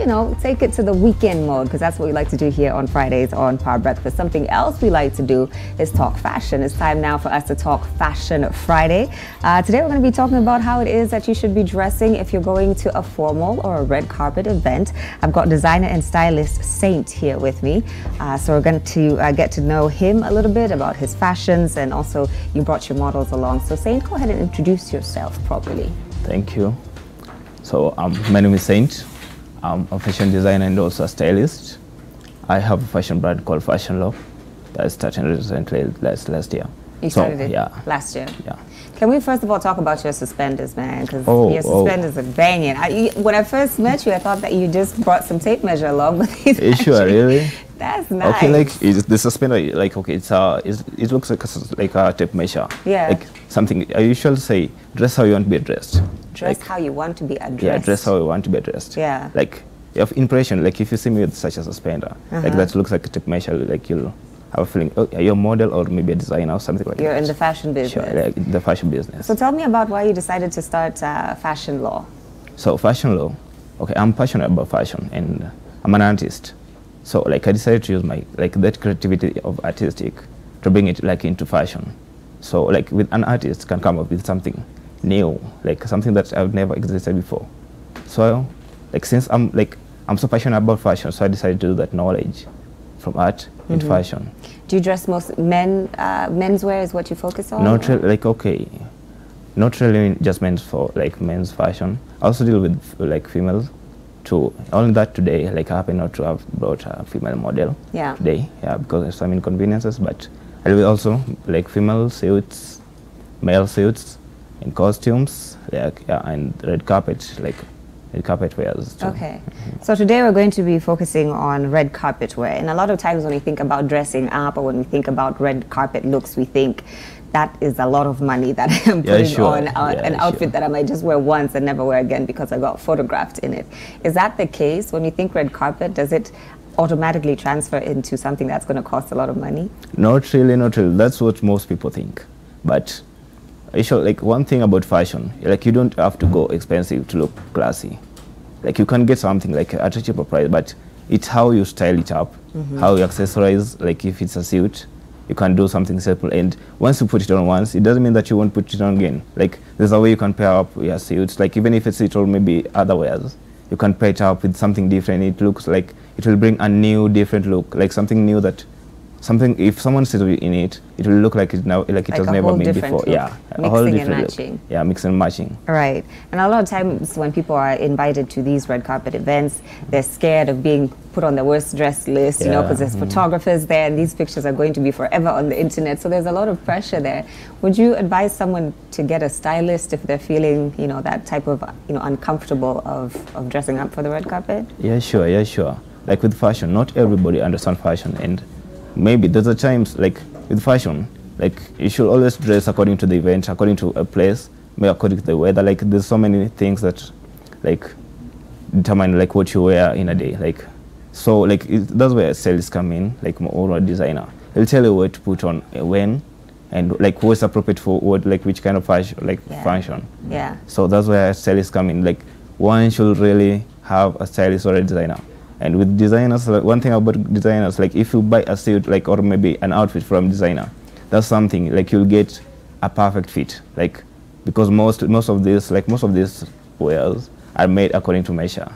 take it to the weekend mode, because that's what we like to do here on Fridays on Power Breakfast. Something else we like to do is talk fashion. It's time now for us to talk Fashion Friday. Today we're going to be talking about how it is that you should be dressing if you're going to a formal or a red carpet event. I've got designer and stylist Saint here with me. So we're going to get to know him a little bit about his fashions, and also you brought your models along. So Saint, go ahead and introduce yourself properly. Thank you. So my name is Saint. I'm a fashion designer and also a stylist. I have a fashion brand called Fashion Law that started recently last year. You started it last year? Yeah. Can we first of all talk about your suspenders, man? Because your suspenders are banging. When I first met you, I thought that you just brought some tape measure along, but these sure, really? That's nice. Okay, like the suspender, like okay, it looks like a tape measure. Yeah. Like something I usually say, dress how you want to be dressed. Dress how you want to be addressed. Yeah, dress how you want to be addressed. Yeah. Like you have impression, like if you see me with such a suspender, like that looks like a tape measure, like you'll have a feeling, oh, you're a model or maybe a designer or something like that. You're in the fashion business. Sure, like the fashion business. So tell me about why you decided to start Fashion Law. So Fashion Law, okay, I'm passionate about fashion and I'm an artist. So like I decided to use my that creativity of artistic to bring it like into fashion. So like with an artist can come up with something new, like something that I've never existed before. So like since I'm so passionate about fashion, so I decided to do that knowledge from art into fashion. Do you dress most menswear is what you focus on? Not really, not really just men's fashion. I also deal with like females too. Only that today, like I happen not to have brought a female model today, because there's some inconveniences, but I will also like female suits, male suits, and costumes, and red carpet, red carpet wears too. Okay, so today we're going to be focusing on red carpet wear, and a lot of times when we think about dressing up or when we think about red carpet looks, we think that is a lot of money that I'm putting on an outfit that I might just wear once and never wear again because I got photographed in it. Is that the case? When you think red carpet, does it automatically transfer into something that's going to cost a lot of money? Not really, not really. That's what most people think. But like one thing about fashion, like you don't have to go expensive to look classy. Like you can get something like at a cheaper price, but it's how you style it up, how you accessorize. Like if it's a suit, you can do something simple, and once you put it on once, it doesn't mean that you won't put it on again. Like there's a way you can pair up your suits. Like even if it's it or maybe other wears, you can pair it up with something different. It looks like it will bring a new, different look, like something new that if someone sits in it, it will look like it has never been before. Look. Yeah, a whole different look. Yeah, mix and matching. Right, and a lot of times when people are invited to these red carpet events, they're scared of being put on the worst dressed list, you know, because there's photographers there, and these pictures are going to be forever on the internet. So there's a lot of pressure there. Would you advise someone to get a stylist if they're feeling, that type of, uncomfortable of dressing up for the red carpet? Yeah, sure. Yeah, sure. Like with fashion, not everybody understands fashion, and maybe there's a times like with fashion, like you should always dress according to the event, according to a place, maybe according to the weather. Like there's so many things that like determine like what you wear in a day. Like so like that's where stylists come in, like or a designer. They'll tell you what to put on when, and like what's appropriate for what, like which kind of fashion, function. Yeah. So that's where stylists come in. Like one should really have a stylist or a designer. And with designers, like one thing about designers, like if you buy a suit, like or maybe an outfit from designer, that's something like you'll get a perfect fit. Like because most of these wears are made according to measure.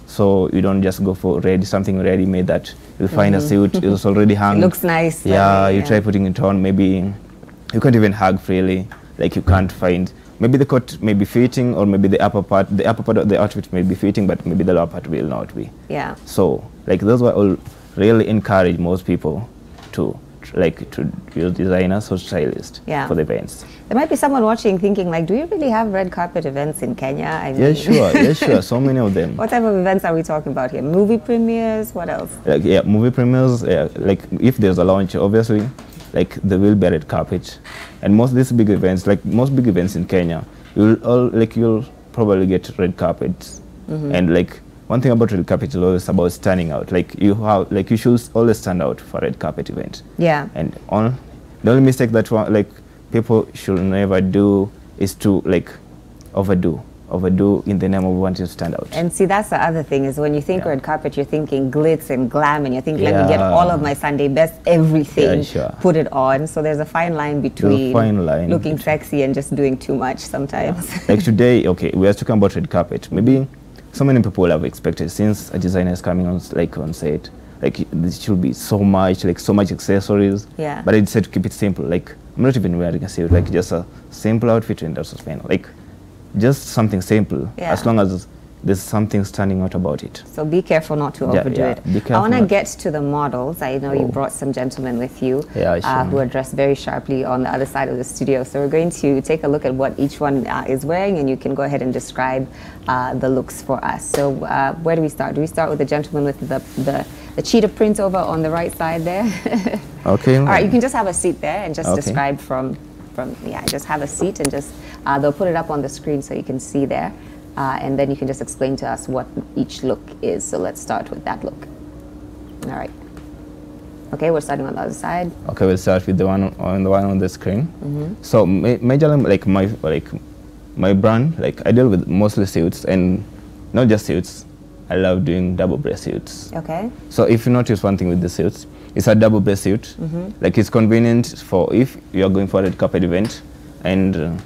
So you don't just go for something ready made that you'll find a suit it's already hung. It looks nice. Yeah, you try putting it on. Maybe you can't even hug freely. Like you can't find. Maybe the coat may be fitting, or maybe the upper part of the outfit may be fitting, but maybe the lower part will not be. Yeah. So, like that's why I'll really encourage most people to use designers or stylists for the events. There might be someone watching thinking like, do you really have red carpet events in Kenya? I mean, yeah, sure. Yeah, sure. So many of them. What type of events are we talking about here? Movie premieres? What else? Like, movie premieres. Like if there's a launch, obviously. Like there will be a red carpet, and most of these big events, like most big events in Kenya, you'll probably get red carpets. And like one thing about red carpet is always about standing out. Like you should always stand out for a red carpet event. Yeah. And the only mistake that people should never do is to like overdo overdo in the name of wanting to stand out. And see, that's the other thing is when you think red carpet, you're thinking glitz and glam, and you think, let me get all of my Sunday best, everything, put it on. So there's a fine line between looking sexy and just doing too much sometimes. Like today, okay, we are talking about red carpet. Maybe so many people have expected, since a designer is coming on, like on set, like there should be so much accessories. Yeah. But I decided to keep it simple. Like I'm not even wearing a suit, like just a simple outfit and also spend like just something simple, as long as there's something standing out about it. So be careful not to overdo it. I want to get to the models. I know you brought some gentlemen with you who are dressed very sharply on the other side of the studio. So we're going to take a look at what each one is wearing, and you can go ahead and describe the looks for us. So where do we start? Do we start with the gentleman with the cheetah print over on the right side there? Okay. All right, you can just have a seat there and just describe from just have a seat and just, they'll put it up on the screen so you can see there. And then you can just explain to us what each look is. So let's start with that look. All right. Okay, we're starting on the other side. Okay, we'll start with the one on the screen. So majorly, like my brand, like I deal with mostly suits, and not just suits. I love doing double breast suits. Okay. So if you notice one thing with the suits, it's a double breast suit. Like it's convenient for if you are going for a red carpet event, and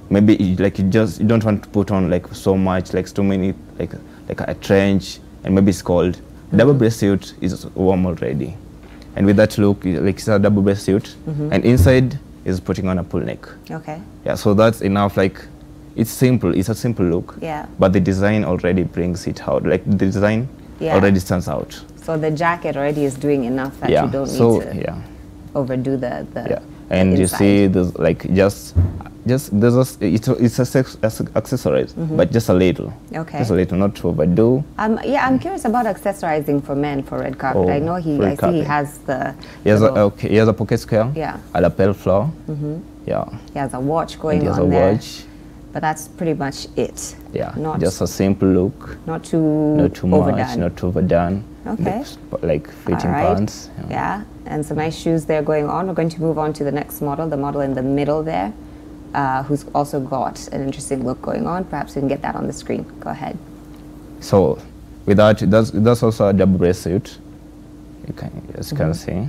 maybe you don't want to put on like so much, like too many, like a trench, and maybe it's cold. Double breast suit is warm already, and with that look, like it's a double breast suit, and inside is putting on a pull neck. Okay. Yeah, so that's enough. Like it's simple. It's a simple look. Yeah. But the design already brings it out. Like the design already stands out. So the jacket already is doing enough that you don't need to overdo the and the you see there's like it's accessories, but just a little. Okay. Just a little, not to overdo. I'm curious about accessorizing for men for red carpet. I know I see he has the. He has a pocket square. Yeah. A lapel flower. Yeah. He has a watch going on there. And he has a watch. But that's pretty much it. Yeah. Just a simple look. Not too much. Not too overdone. Okay. Like fitting pants. Yeah. And some nice shoes there going on. We're going to move on to the next model, the model in the middle there, who's also got an interesting look going on. Perhaps we can get that on the screen. Go ahead. So with that, that's also a double breast suit. You can, as you can see.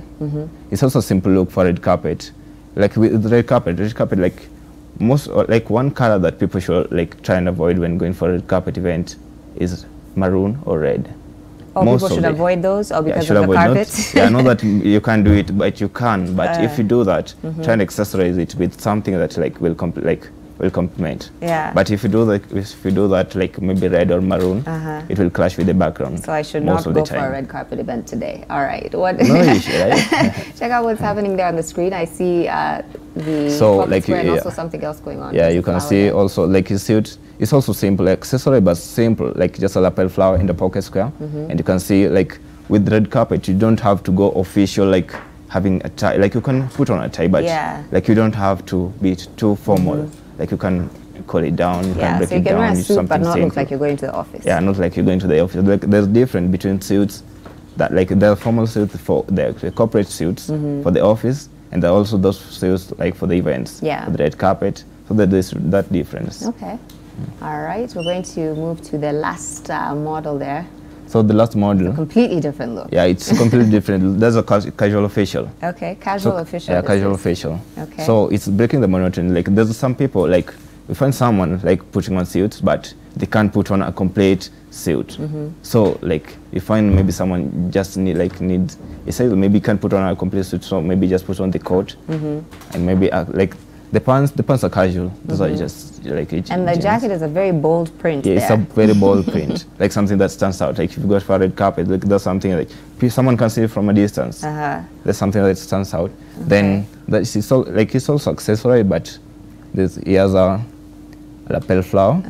It's also a simple look for red carpet. Like with the red carpet, like one color that people should like try and avoid when going for a red carpet event is maroon or red. Oh, people should avoid those, or because of the carpet? I know that you can't do it, but you can. But if you do that, try and accessorize it with something that like will complement. Yeah. But if you do that, like maybe red or maroon, it will clash with the background. So I should not go for a red carpet event today. All right. What? No, you should, right? Check out what's happening there on the screen. I see the and also something else going on. Yeah, you can see also like his suit. It's also simple, accessory, but simple, like just a lapel flower in the pocket square. And you can see like with red carpet, you don't have to go official, like having a tie. Like you can put on a tie, but like you don't have to be too formal. Like you can call it down, you can break it down. So you can wear a suit, but not look like you're going to the office. Yeah, not like you're going to the office. Like there's difference between suits, that like there are formal suits for the corporate suits for the office, and there are also those suits like for the events, for the red carpet. So there's that difference. Okay. All right, we're going to move to the last model there. So the last model. It's a completely different look. Yeah, it's completely different. There's a casual official. Okay, casual official. Yeah, casual official. Okay. So it's breaking the monotony. Like there's some people, like we find someone like putting on suits, but they can't put on a complete suit. So like you find maybe someone just needs. He says maybe can't put on a complete suit, so maybe just put on the coat, and maybe like. The pants are casual. Those are just like and the jacket is a very bold print. Yeah, it's a very bold print, like something that stands out. Like if you go for a red carpet, like there's something like someone can see it from a distance. There's something that stands out. Then it's also accessory, but he has a lapel flower.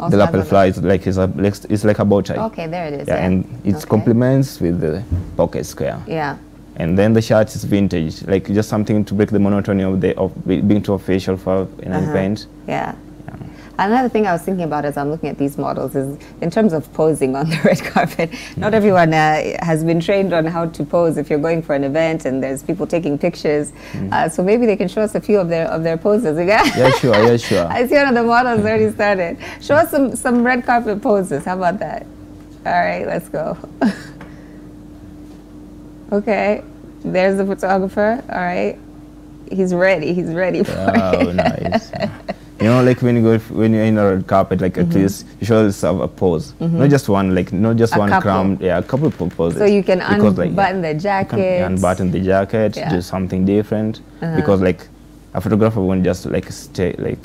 The lapel flower is like it's like a bow tie. Okay, there it is. Yeah, and it complements with the pocket square. Yeah. And then the shirt is vintage, like just something to break the monotony of being too official for an event. Yeah. Another thing I was thinking about as I'm looking at these models is in terms of posing on the red carpet. Not everyone has been trained on how to pose if you're going for an event and there's people taking pictures. So maybe they can show us a few of their poses. Yeah, sure. Yeah, sure. I see one of the models already started. Show us some red carpet poses. How about that? All right, let's go. Okay, there's the photographer. All right, he's ready. He's ready for it. Oh, nice. You know, like when you're in a red carpet, like at least you should always have a pose, not just one, like not just one cram. Yeah, a couple of poses. So you can unbutton the jacket. You can unbutton the jacket, do something different, because like a photographer won't just like stay like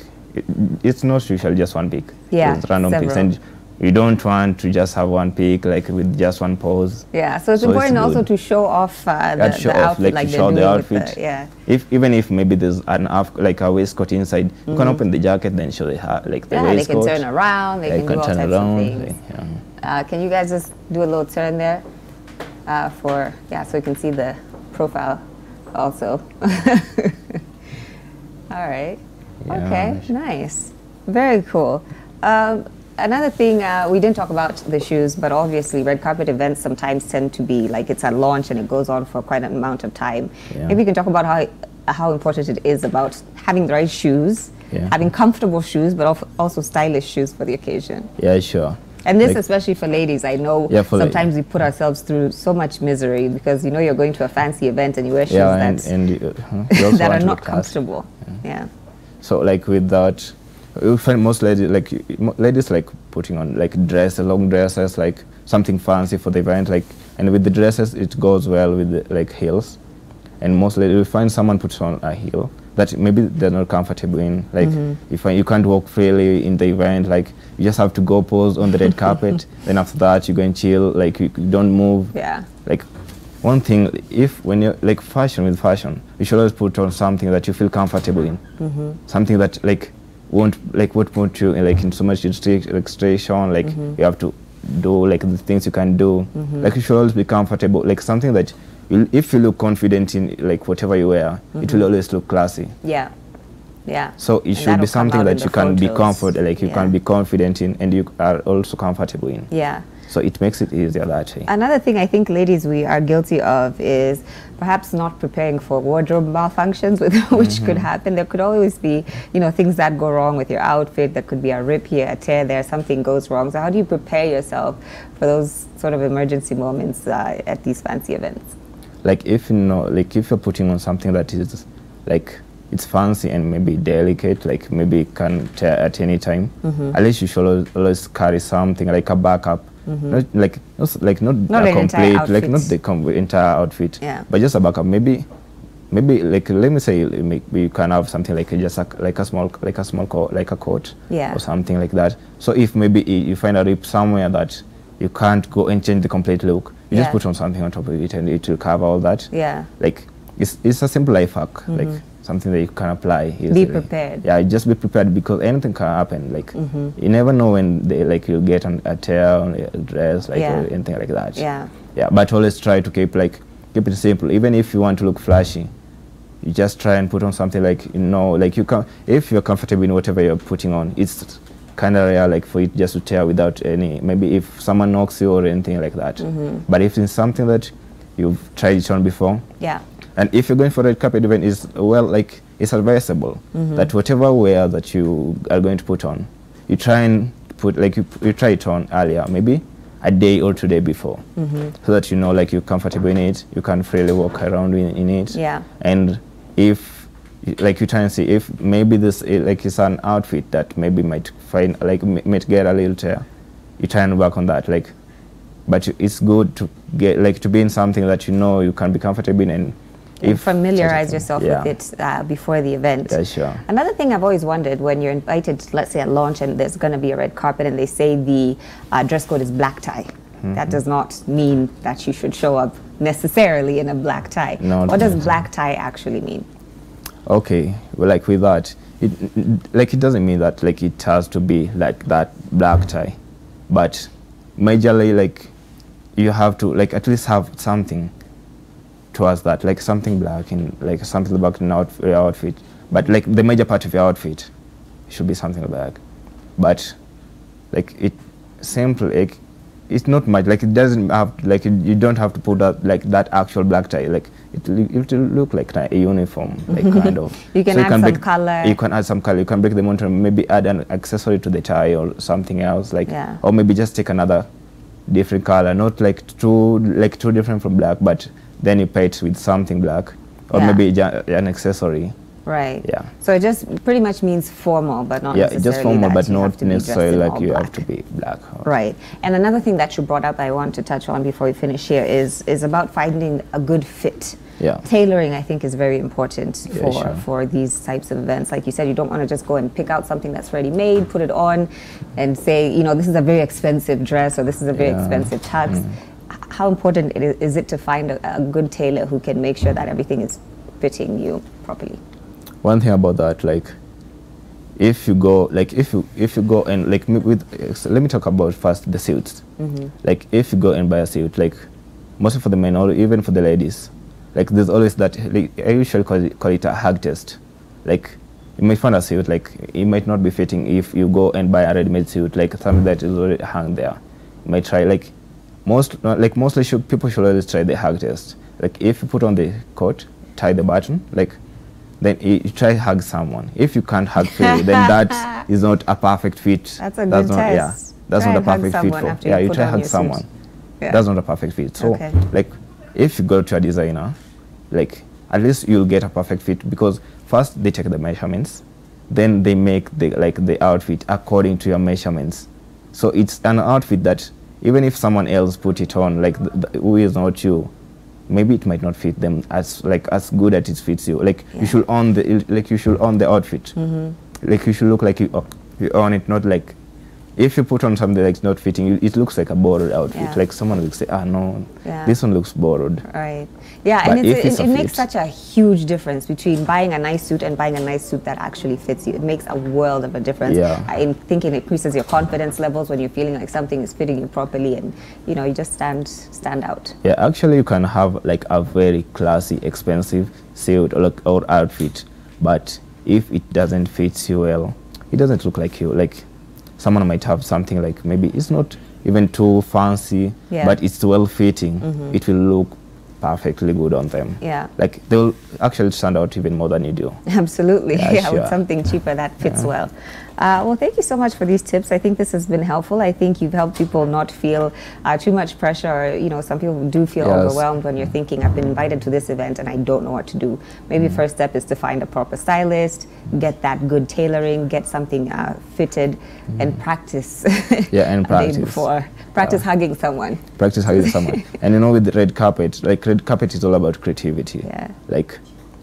it's not usually just one pic. Yeah, it's random pics, and you don't want to just have one pic like with just one pose. Yeah, so it's important also to show off the outfit, like show the outfit. Even if maybe there's like a waistcoat inside, you can open the jacket, then show the like the waistcoat. They can turn around. They can do all types of things. Can you guys just do a little turn there, so you can see the profile, also. All right. Yeah, okay. Nice. Very cool. Another thing, we didn't talk about the shoes, but obviously red carpet events sometimes tend to be like it's a launch and it goes on for quite an amount of time. Yeah. Maybe you can talk about how important it is about having the right shoes, having comfortable shoes, but also stylish shoes for the occasion. Yeah, sure. And this, like, especially for ladies, I know sometimes we put ourselves through so much misery because you know you're going to a fancy event and you wear shoes that are not comfortable. Yeah. So like with that, you find most ladies like putting on like long dresses, like something fancy for the event, like, and with the dresses it goes well with the, like heels, and most ladies you find someone puts on a heel that maybe they're not comfortable in, like you can't walk freely in the event, like you just have to go pose on the red carpet, then after that you go and chill, like you don't move. Yeah. Like one thing, when you're like fashion, you should always put on something that you feel comfortable in, something that like won't put you in so much restriction, like you have to do like the things you can do, like you should always be comfortable, like something that if you look confident in like whatever you wear, it will always look classy. Yeah. So it should be something that you can be comfortable, like you can be confident in, and you are also comfortable in. Yeah. So it makes it easier that way. Another thing I think ladies we are guilty of is perhaps not preparing for wardrobe malfunctions, which could happen. There could always be, things that go wrong with your outfit. There could be a rip here, a tear there, something goes wrong. So how do you prepare yourself for those sort of emergency moments at these fancy events? Like if you're putting on something that is like it's fancy and maybe delicate, like maybe it can tear at any time, at least you should always carry something like a backup. Not a complete, like not the entire outfit, but just a backup. Maybe like let me say maybe you can have something like just a small coat, like a coat, or something like that. So if maybe you find a rip somewhere that you can't go and change the complete look, you just put on something on top of it and it will cover all that. Yeah, like it's a simple life hack, like something that you can apply easily. Be prepared. Yeah, just be prepared because anything can happen. Like you never know when you'll get a tear on a dress, like or anything like that. Yeah. But always try to keep it simple. Even if you want to look flashy, you just try and put on something like you can. If you're comfortable in whatever you're putting on, it's kind of rare like for it just to tear without any. Maybe if someone knocks you or anything like that. But if it's something that you've tried it on before. Yeah. And if you're going for a red carpet event, it's advisable that whatever wear that you are going to put on, you try and put you try it on earlier, maybe a day or 2 days before, so that you're comfortable in it, you can freely walk around in it. Yeah. And if you try and see if maybe this is an outfit that maybe might get a little tear, you try and work on that. But it's good to get to be in something that you can be comfortable in and familiarize yourself with it before the event. Yeah, sure. Another thing I've always wondered when you're invited, let's say at launch, and there's going to be a red carpet, and they say the dress code is black tie. That does not mean that you should show up necessarily in a black tie. No, what does black tie actually mean? Okay, well, with that, it doesn't mean that it has to be like that black tie, but majorly you have to at least have something towards that, something black in something black in your outfit, but the major part of your outfit should be something black. but like it simple, like it's not much, like it doesn't have, like you don't have to put up like that actual black tie, like it will look like a uniform, like kind of. You can so add some color. You can add some color. You can break the motor, maybe add an accessory to the tie or something else, like, or maybe just take another different color, not like too different from black, but then you pair it with something black, or maybe an accessory. Right. Yeah. So it just pretty much means formal, but not necessarily just formal, but you not necessarily like you have to be black. Right. And another thing that you brought up, I want to touch on before we finish here, is about finding a good fit. Yeah. Tailoring, I think, is very important for these types of events. Like you said, you don't want to just go and pick out something that's ready made, put it on, and say, you know, this is a very expensive dress or this is a very expensive tux. How important is it to find a good tailor who can make sure that everything is fitting you properly? One thing about that, like, if you go, like, if you go and like let me talk about first the suits. Like, if you go and buy a suit, like, mostly for the men or even for the ladies, like, there's always that, like, I usually call it a hug test. Like, you might find a suit, like, it might not be fitting if you go and buy a ready-made suit, like something that is already hung there. You might try, like, mostly people should always try the hug test. Like, if you put on the coat, tie the button, like, then you try to hug someone. If you can't hug freely, then that is not a perfect fit. That's a good test. That's not a perfect fit for. You try to hug someone. That's not a perfect fit. So, like, if you go to a designer, like, at least you'll get a perfect fit, because first they take the measurements, then they make the outfit according to your measurements. So it's an outfit that even if someone else put it on, like who is not you, maybe it might not fit them as good as it fits you. Like, you should own the outfit. Like, you should look like you own it, not like if you put on something that's not fitting you, it looks like a borrowed outfit. Like, someone will say, no, this one looks borrowed. Right. Yeah, but and it makes such a huge difference between buying a nice suit and buying a nice suit that actually fits you. It makes a world of a difference. I think it increases your confidence levels when you're feeling like something is fitting you properly, and you know, you just stand out. Yeah, actually you can have like a very classy, expensive suit or outfit, but if it doesn't fit you well, it doesn't look like you. Like, someone might have something like maybe it's not even too fancy, but it's well fitting. It will look perfectly good on them. Like, they'll actually stand out even more than you do. Absolutely. With something cheaper that fits well. Well, thank you so much for these tips. I think this has been helpful. I think you've helped people not feel too much pressure. Or, you know, some people do feel overwhelmed when you're thinking, I've been invited to this event and I don't know what to do. Maybe first step is to find a proper stylist, get that good tailoring, get something fitted, and practice. And practice. Practice hugging someone. Practice hugging someone. And you know, with the red carpet, like, red carpet is all about creativity. Like,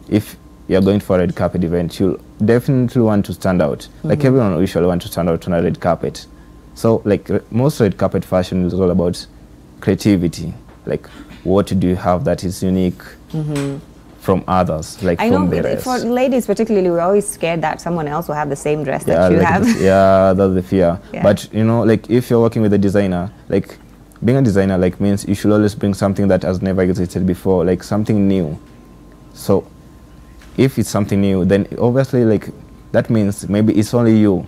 if you're going for a red carpet event, you'll definitely want to stand out. Like, everyone usually wants to stand out on a red carpet. So, like, most red carpet fashion is all about creativity. Like, what do you have that is unique from others, like from the rest? For ladies particularly, we're always scared that someone else will have the same dress that you have. That's the fear. But, you know, like, if you're working with a designer, like, being a designer, like, means you should always bring something that has never existed before, like something new. So, if it's something new, then obviously, like, that means maybe it's only you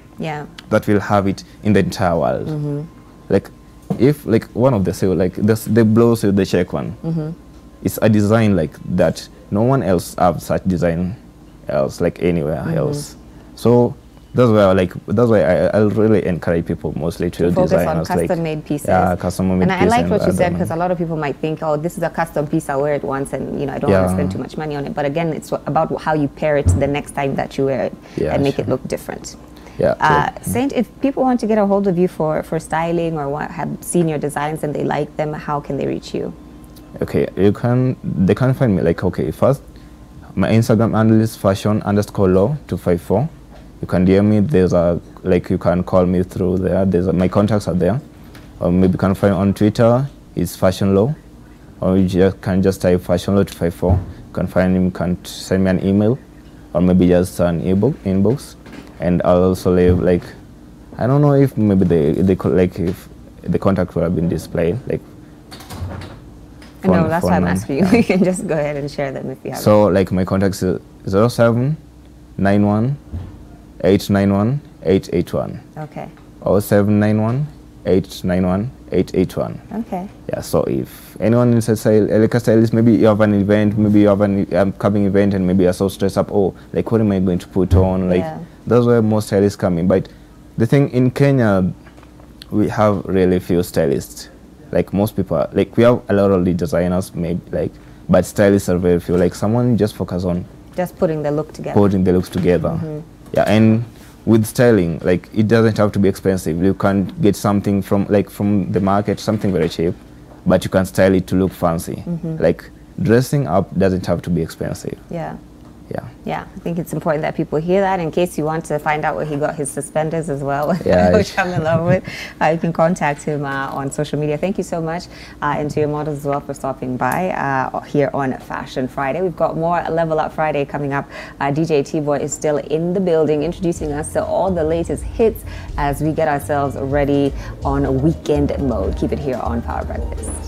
that will have it in the entire world. Like, if, like, one of the suit, like the blue suit, the check one, it's a design like that. No one else have such design else, like, anywhere else. So that's why I'll really encourage people mostly to focus design on custom-made pieces. Custom-made pieces. And I like what you said, because a lot of people might think, oh, this is a custom piece, I'll wear it once, and, you know, I don't want to spend too much money on it. But again, it's about how you pair it the next time that you wear it and make it look different. Saint, if people want to get a hold of you for styling, or have seen your designs and they like them, how can they reach you? Okay, they can find me, like, okay, first, my Instagram handle is fashion_law254. You can DM me. There's you can call me through there. My contacts are there. Or maybe you can find on Twitter, it's Fashion Law. Or you can just type Fashion Law 254. You can find him, you can send me an email, or maybe just an inbox. And I'll also leave, like, I don't know if maybe if the contact will have been displayed, like. No, that's why I'm asking you. You can just go ahead and share them if you have. So, like, my contacts is 0791 891 881. Okay. Or 791 891 881. Okay. Yeah, so if anyone is a stylist, maybe you have an event, maybe you have an upcoming event, and maybe you're so stressed up, oh, like what am I going to put on? Like that's where most stylists come in. But the thing in Kenya, we have really few stylists. Like most people, like we have a lot of the designers, maybe like, but stylists are very few. Like someone just focus on just putting the look together. Putting the looks together. Yeah, and with styling, like it doesn't have to be expensive. You can get something from the market, something very cheap, but you can style it to look fancy. Like dressing up doesn't have to be expensive. Yeah. Yeah. Yeah, I think it's important that people hear that. In case you want to find out where he got his suspenders as well, which I'm in love with, you can contact him on social media. Thank you so much, and to your models as well for stopping by here on Fashion Friday. We've got more Level Up Friday coming up. DJ T-Boy is still in the building, introducing us to all the latest hits as we get ourselves ready on weekend mode. Keep it here on Power Breakfast.